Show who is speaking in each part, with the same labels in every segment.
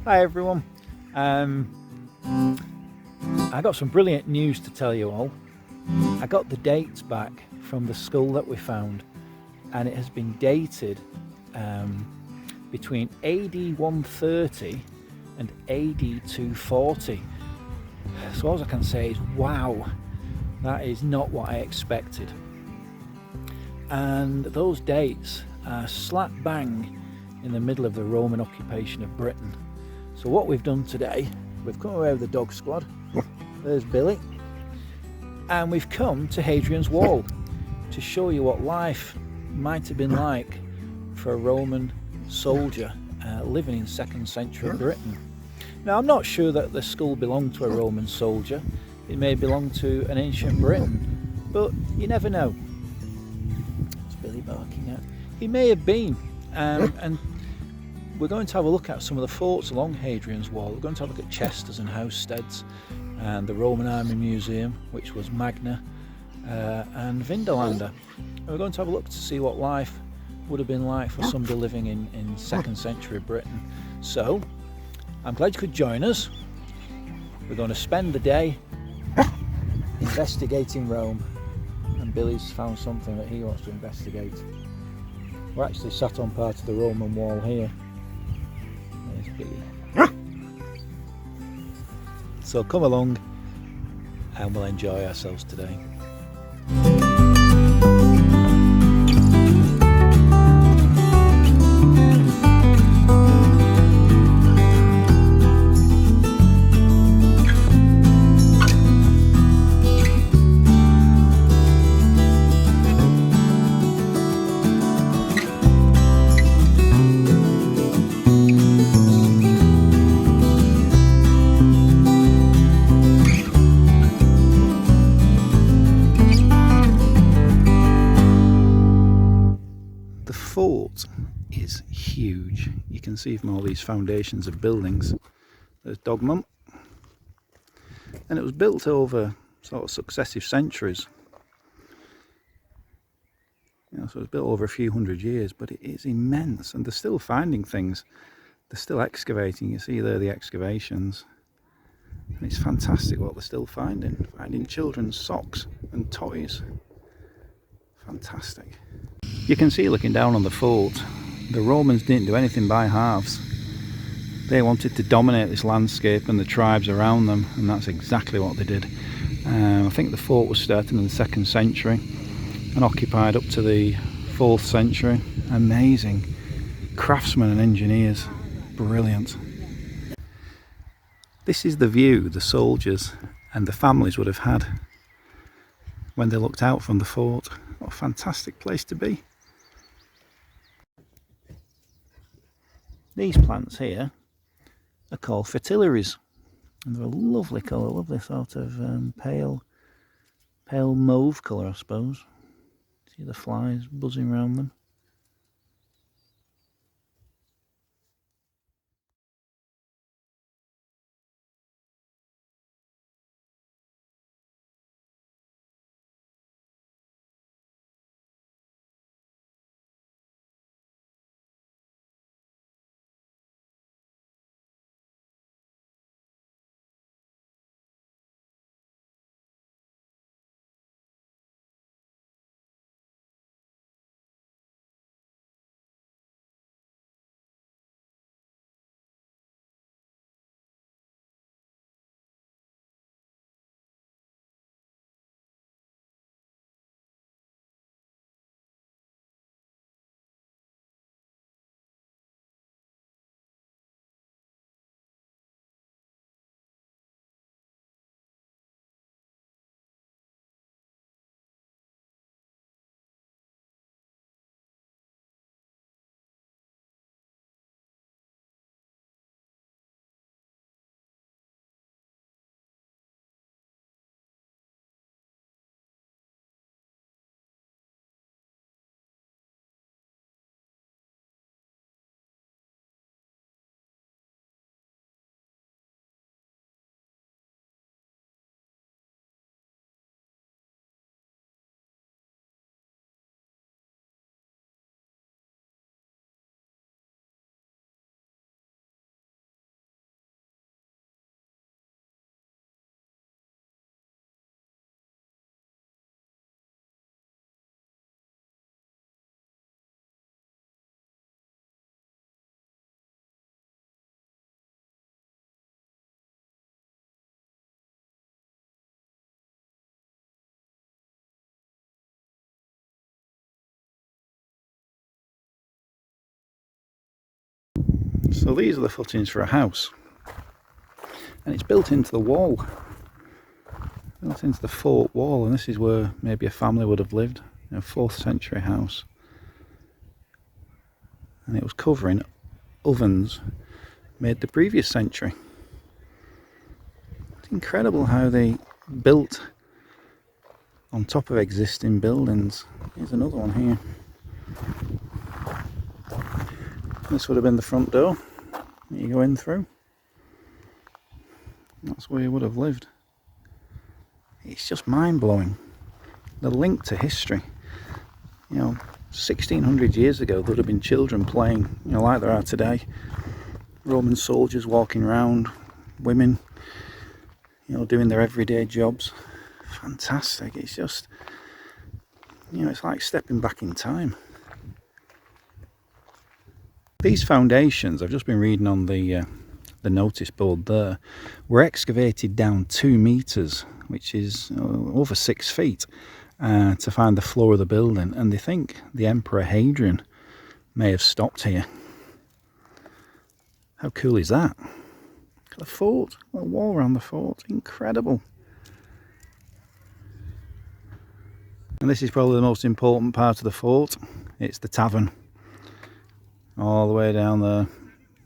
Speaker 1: Hi everyone. I got some brilliant news to tell you all. I got the dates back from the skull that we found, and it has been dated between AD 130 and AD 240. So all I can say is wow, that is not what I expected. And those dates are slap bang in the middle of the Roman occupation of Britain. So what we've done today, we've come away with the dog squad. There's Billy. And we've come to Hadrian's Wall to show you what life might have been like for a Roman soldier living in 2nd century Britain. Now, I'm not sure that the skull belonged to a Roman soldier. It may belong to an ancient Britain, but you never know. It's Billy barking at. He may have been, and we're going to have a look at some of the forts along Hadrian's Wall. We're going to have a look at Chesters and Housesteads, and the Roman Army Museum, which was Magna, and Vindolanda. And we're going to have a look to see what life would have been like for somebody living in 2nd century Britain. So, I'm glad you could join us. We're going to spend the day investigating Rome, and Billy's found something that he wants to investigate. We're actually sat on part of the Roman wall here. There's Billy. So come along and we'll enjoy ourselves today. The fort is huge. You can see from all these foundations of buildings. There's Dogmum, and it was built over sort of successive centuries. So it was built over a few hundred years, but it is immense, and they're still finding things. They're still excavating. You see there the excavations, and it's fantastic what they're still finding children's socks and toys. Fantastic. You can see, looking down on the fort, the Romans didn't do anything by halves. They wanted to dominate this landscape and the tribes around them, and that's exactly what they did. I think the fort was started in the 2nd century and occupied up to the 4th century. Amazing craftsmen and engineers, brilliant. This is the view the soldiers and the families would have had when they looked out from the fort. What a fantastic place to be. These plants here are called fritillaries, and they're a lovely colour, lovely sort of pale mauve colour, I suppose. See the flies buzzing around them. So these are the footings for a house, and it's built into the wall, built into the fort wall, and this is where maybe a family would have lived, a 4th century house. And it was covering ovens made the previous century. It's incredible how they built on top of existing buildings. Here's another one here. This would have been the front door that you go in through. That's where you would have lived. It's just mind-blowing, the link to history. You know, 1600 years ago there would have been children playing, you know, like there are today. Roman soldiers walking around, women, you know, doing their everyday jobs. Fantastic. It's just, you know, it's like stepping back in time. These foundations, I've just been reading on the notice board there, were excavated down 2 meters, which is over 6 feet, to find the floor of the building, and they think the Emperor Hadrian may have stopped here. How cool is that? Look at the fort, the wall around the fort, incredible. And this is probably the most important part of the fort. It's the tavern. All the way down there,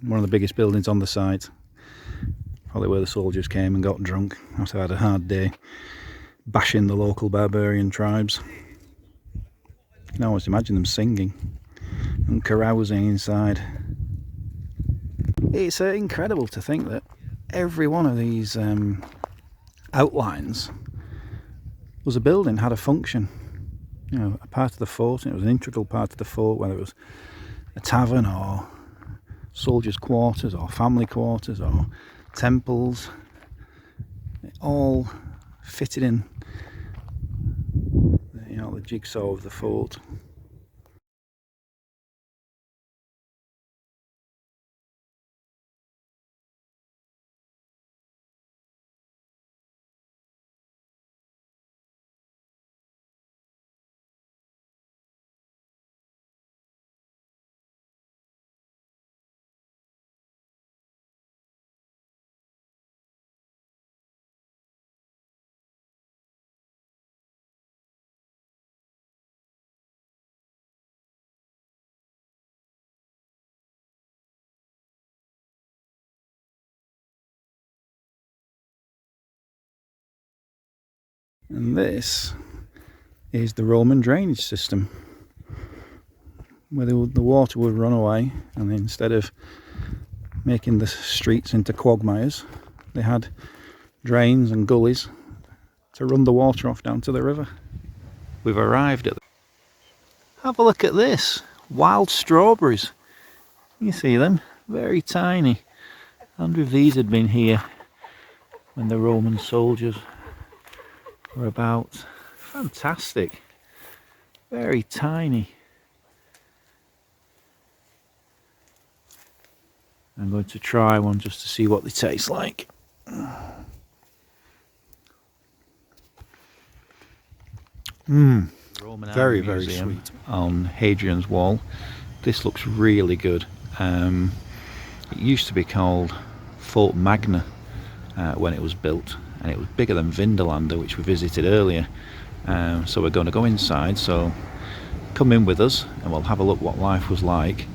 Speaker 1: one of the biggest buildings on the site. Probably where the soldiers came and got drunk after they had a hard day bashing the local barbarian tribes. You can almost imagine them singing and carousing inside. It's incredible to think that every one of these outlines was a building, had a function, you know, a part of the fort, and it was an integral part of the fort, whether it was a tavern or soldiers' quarters or family quarters or temples. It all fitted in, you know, the jigsaw of the fort. And this is the Roman drainage system, where the water would run away, and instead of making the streets into quagmires, they had drains and gullies to run the water off down to the river. We've arrived at Have a look at this, wild strawberries. You see them? Very tiny. I wonder if these had been here when the Roman soldiers were about. Fantastic. Very tiny. I'm going to try one just to see what they taste like. Very, very sweet. On Hadrian's wall. This looks really good. It used to be called Fort Magna when it was built, and it was bigger than Vindolanda, which we visited earlier. So we're going to go inside, so come in with us and we'll have a look what life was like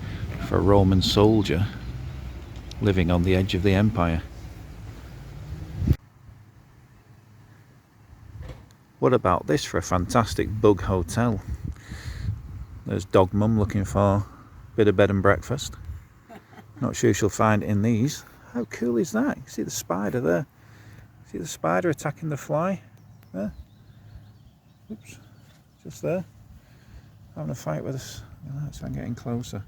Speaker 1: for a Roman soldier living on the edge of the empire. What about this for a fantastic bug hotel? There's Dog Mum looking for a bit of bed and breakfast. Not sure she'll find it in these. How cool is that? You see the spider there? See the spider attacking the fly? There. Oops. Just there. Having a fight with us. So I'm getting closer.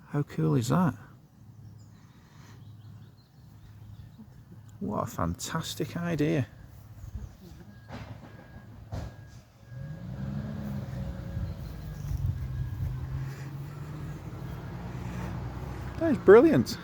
Speaker 1: How cool is that? What a fantastic idea. That is brilliant.